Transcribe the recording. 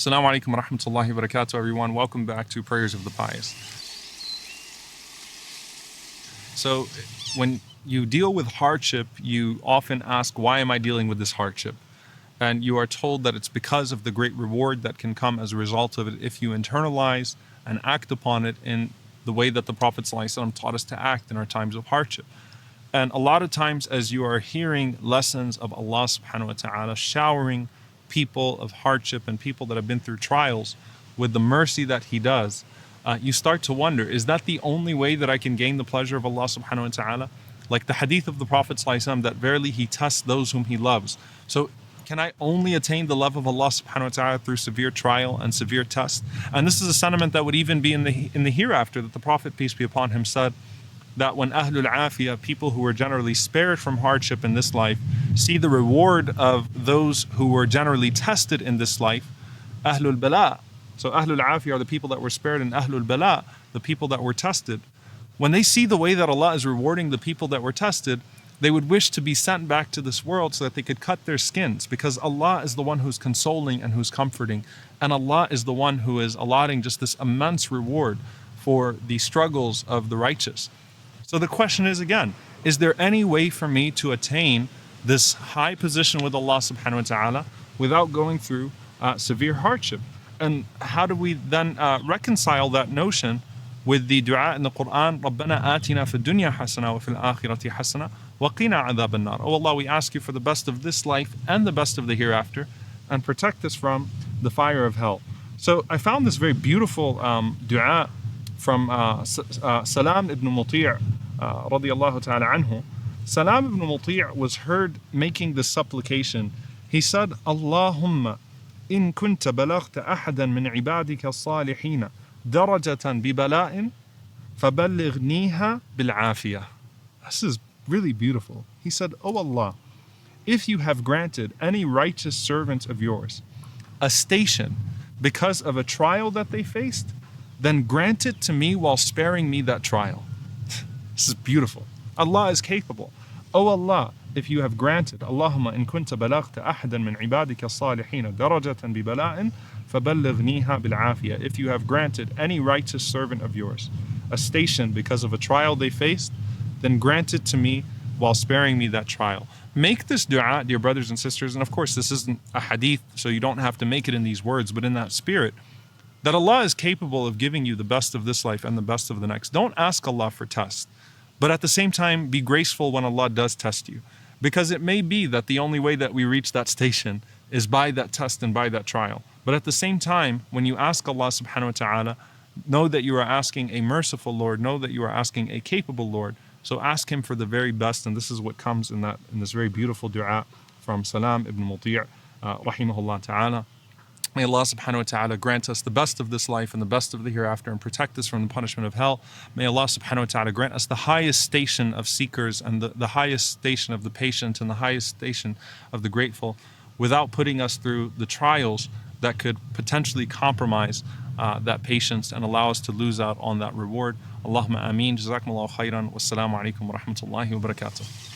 Assalamu alaikum wa rahmatullahi wa barakatuh, everyone. Welcome back to Prayers of the Pious. So, when you deal with hardship, you often ask, why am I dealing with this hardship? And you are told that it's because of the great reward that can come as a result of it if you internalize and act upon it in the way that the Prophet ﷺ taught us to act in our times of hardship. And a lot of times, as you are hearing lessons of Allah subhanahu wa ta'ala showering people of hardship and people that have been through trials with the mercy that He does, you start to wonder, is that the only way that I can gain the pleasure of Allah subhanahu wa ta'ala? Like the hadith of the Prophet ﷺ, that verily He tests those whom He loves. So can I only attain the love of Allah subhanahu wa ta'ala through severe trial and severe test? And this is a sentiment that would even be in the hereafter, that the Prophet, peace be upon him, said that when Ahlul Afiyah, people who were generally spared from hardship in this life, see the reward of those who were generally tested in this life, Ahlul Bala. So Ahlul Afiyah are the people that were spared, and Ahlul Bala, the people that were tested. When they see the way that Allah is rewarding the people that were tested, they would wish to be sent back to this world so that they could cut their skins, because Allah is the one who's consoling and who's comforting, and Allah is the one who is allotting just this immense reward for the struggles of the righteous. So the question is again, is there any way for me to attain this high position with Allah subhanahu wa ta'ala without going through severe hardship? And how do we then reconcile that notion with the dua in the Quran, رَبَّنَا آتِنَا فِي الدُّنْيَا حَسَنَةً وَفِي الْآخِرَةِ حَسَنَةً وَقِنَا عَذَابَ النَّارِ. Oh Allah, we ask You for the best of this life and the best of the hereafter, and protect us from the fire of hell. So I found this very beautiful dua from Selam ibn Mute'nin, radiyallahu ta'ala anhu. Selam ibn Mute'nin was heard making this supplication. He said, Allahumma in kunta balaghta ahadan min ibadika salihina darajatan bi bala'in faballighniha bil afiyah. This is really beautiful. He said, Oh Allah, if You have granted any righteous servant of Yours a station because of a trial that they faced, then grant it to me while sparing me that trial. This is beautiful. Allah is capable. Oh Allah, if You have granted, Allahumma in kunta balaghta ahadan min ibadika salihina darajatan bi bala'in faballighniha bil afiyah. If You have granted any righteous servant of Yours a station because of a trial they faced, then grant it to me while sparing me that trial. Make this dua, dear brothers and sisters, and of course this isn't a hadith, so you don't have to make it in these words, but in that spirit, that Allah is capable of giving you the best of this life and the best of the next. Don't ask Allah for tests, but at the same time, be graceful when Allah does test you. Because it may be that the only way that we reach that station is by that test and by that trial. But at the same time, when you ask Allah subhanahu wa ta'ala, know that you are asking a merciful Lord, know that you are asking a capable Lord. So ask Him for the very best, and this is what comes in this very beautiful dua from Selam ibn Mute'nin, rahimahullah ta'ala. May Allah subhanahu wa ta'ala grant us the best of this life and the best of the hereafter, and protect us from the punishment of hell. May Allah subhanahu wa ta'ala grant us the highest station of seekers, and the highest station of the patient, and the highest station of the grateful, without putting us through the trials that could potentially compromise that patience and allow us to lose out on that reward. Allahumma ameen. Jazakumullahu khairan. Wassalamu alaikum wa rahmatullahi wa barakatuh.